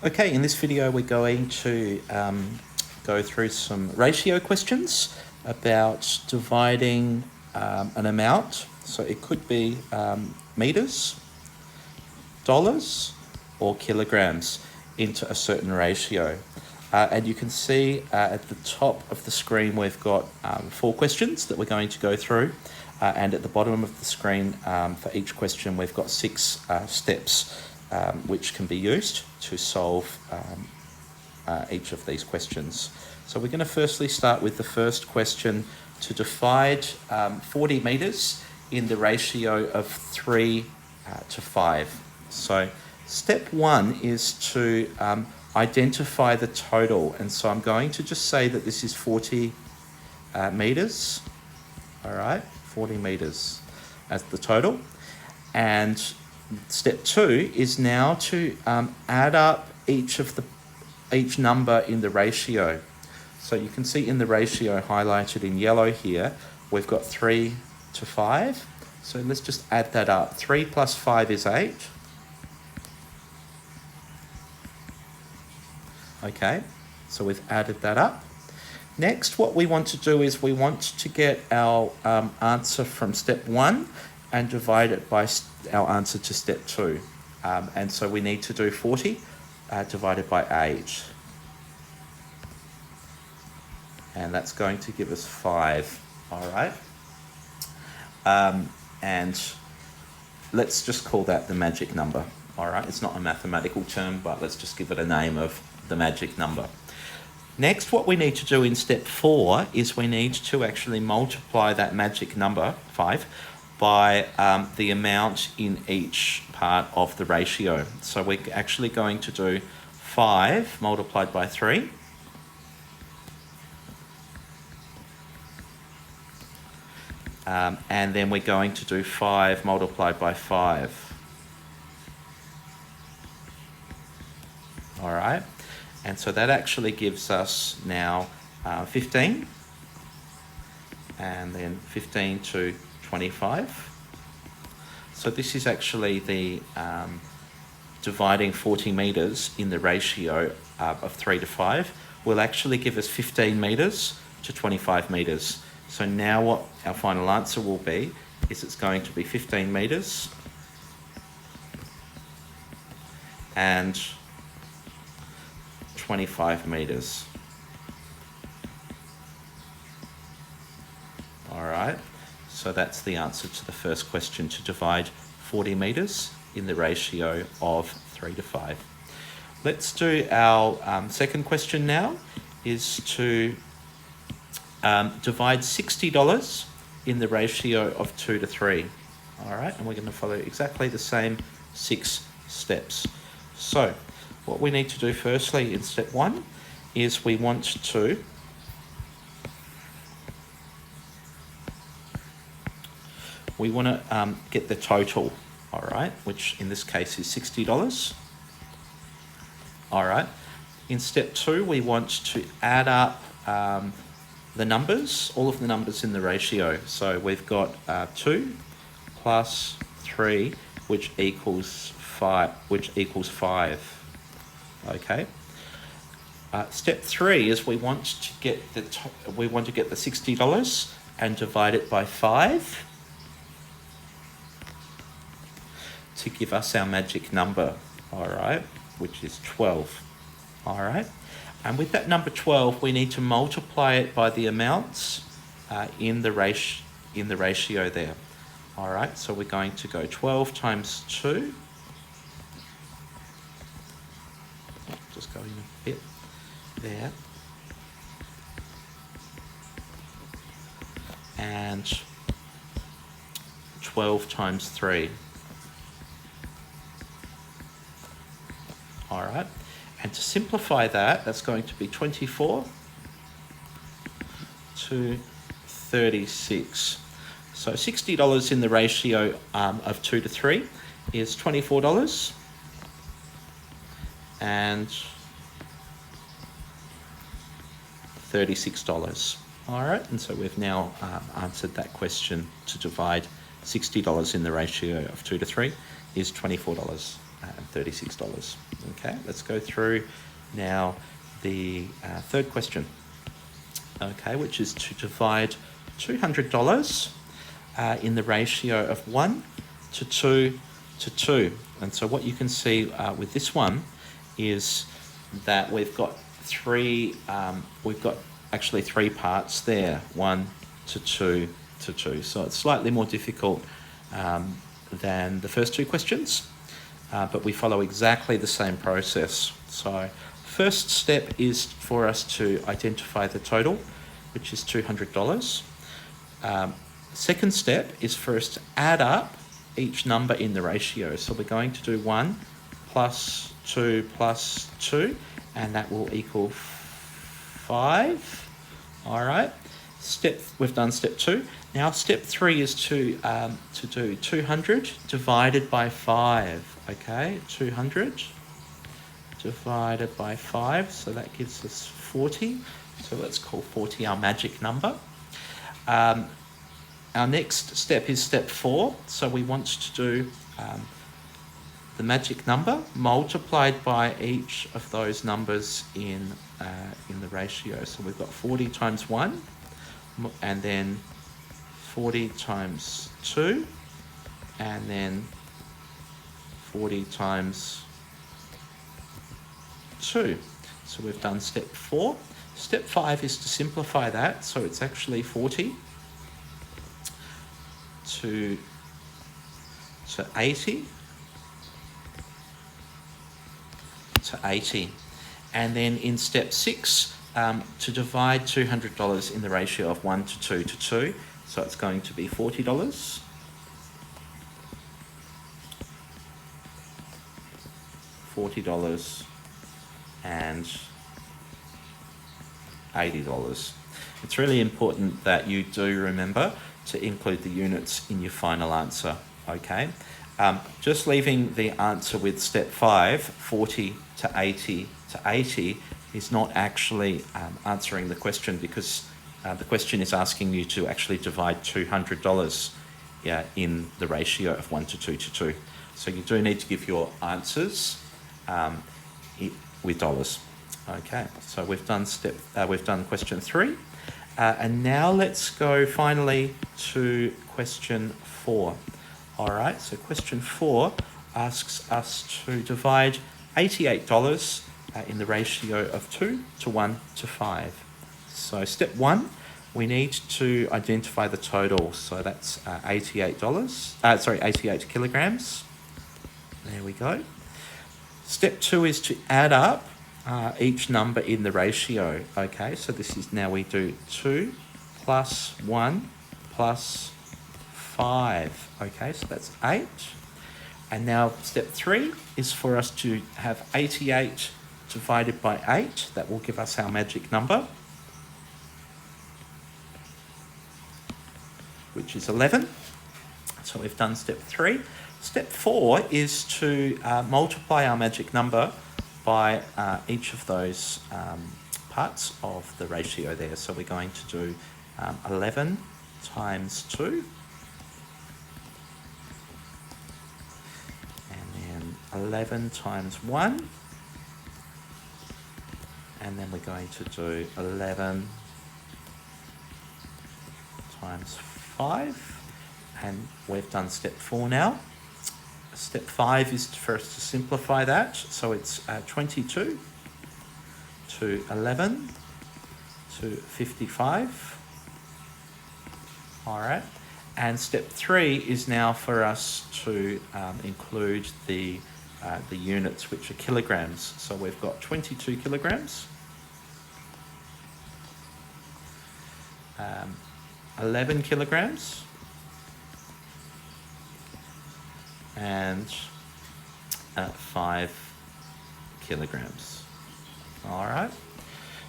Okay, in this video we're going to go through some ratio questions about dividing an amount. So it could be meters, dollars, or kilograms into a certain ratio. And you can see at the top of the screen we've got 4 questions that we're going to go through. And at the bottom of the screen for each question we've got 6 steps which can be used to solve each of these questions. So we're going to firstly start with the first question to divide 40 metres in the ratio of 3 to 5. So step 1 is to identify the total, and so I'm going to just say that this is 40 metres, all right, 40 metres as the total. And step 2 is now to add up each number in the ratio. So you can see in the ratio highlighted in yellow here, we've got 3 to 5. So let's just add that up. 3 plus 5 is 8. Okay, so we've added that up. Next, what we want to do is we want to get our answer from step 1 and divide it by our answer to step 2. And so we need to do 40 divided by 8. And that's going to give us 5, all right? And let's just call that the magic number, all right? It's not a mathematical term, but let's just give it a name of the magic number. Next, what we need to do in step 4 is we need to actually multiply that magic number, 5, by the amount in each part of the ratio. So we're actually going to do 5 multiplied by 3. And then we're going to do 5 multiplied by 5. All right. And so that actually gives us now 15. And then 15 to 25. So this is actually the dividing 40 metres in the ratio of 3 to 5 will actually give us 15 metres to 25 metres. So now what our final answer will be is it's going to be 15 metres and 25 metres. All right, so that's the answer to the first question, to divide 40 metres in the ratio of 3 to 5. Let's do our second question now, is to divide $60 in the ratio of 2 to 3. All right, and we're going to follow exactly the same 6 steps. So what we need to do firstly in step 1 is we want to get the total, all right, which in this case is $60. All right. In step 2, we want to add up the numbers, all of the numbers in the ratio. So we've got 2 plus 3, which equals 5. Okay. Step 3 is we want to get the $60 and divide it by 5 to give us our magic number, all right, which is 12. All right. And with that number 12, we need to multiply it by the amounts in the ratio there. All right, so we're going to go 12 times 2. Just going a bit there. And 12 times 3. All right. And to simplify that, that's going to be 24 to 36. So $60 in the ratio of 2 to 3 is $24 and $36. All right, and so we've now answered that question to divide $60 in the ratio of 2 to 3 is $24. and $36. Okay, let's go through now the third question. Okay, which is to divide $200 in the ratio of 1 to 2 to 2. And so what you can see with this one is that we've got actually three parts there, 1 to 2 to 2. So it's slightly more difficult than the first two questions, but we follow exactly the same process. So first step is for us to identify the total, which is $200. Second step is for us to add up each number in the ratio. So we're going to do 1 plus 2 plus 2, and that will equal 5. All right. We've done step 2. Now step 3 is to do 200 divided by 5. Okay, 200 divided by 5, so that gives us 40. So let's call 40 our magic number. Our next step is step 4. So we want to do the magic number multiplied by each of those numbers in the ratio. So we've got 40 times 1, and then 40 times 2, and then 40 times 2. So we've done step 4. Step 5 is to simplify that, so it's actually 40 to 80 to 80. And then in step 6, to divide $200 in the ratio of 1 to 2 to 2, so it's going to be $40, $40 and $80. It's really important that you do remember to include the units in your final answer, okay? Just leaving the answer with step 5, 40 to 80 to 80, is not actually answering the question, because the question is asking you to actually divide $200 in the ratio of 1 to 2 to 2. So you do need to give your answers with dollars. Okay, so we've done question 3, and now let's go finally to question 4. All right, so question 4 asks us to divide $88 in the ratio of 2 to 1 to 5. So step 1, we need to identify the total. So that's $88 kilograms. There we go. Step 2 is to add up each number in the ratio. Okay, so this is, now we do 2 plus 1 plus 5. Okay, so that's 8. And now step 3 is for us to have 88 divided by 8. That will give us our magic number, which is 11. So we've done step 3. Step 4 is to multiply our magic number by each of those parts of the ratio there. So we're going to do 11 times 2, and then 11 times 1, and then we're going to do 11 times 5, and we've done step 4 now. Step 5 is for us to simplify that, so it's 22 to 11 to 55. All right, and step 3 is now for us to include the units, which are kilograms. So we've got 22 kilograms, 11 kilograms, and 5 kilograms. All right.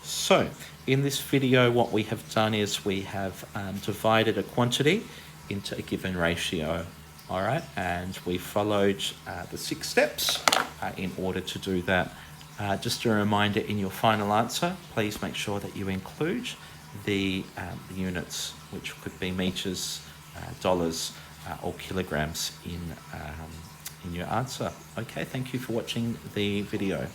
So in this video, what we have done is we have divided a quantity into a given ratio. All right, and we followed the 6 steps in order to do that. Just a reminder, in your final answer, please make sure that you include the units, which could be meters, dollars, or kilograms in your answer. Okay, thank you for watching the video.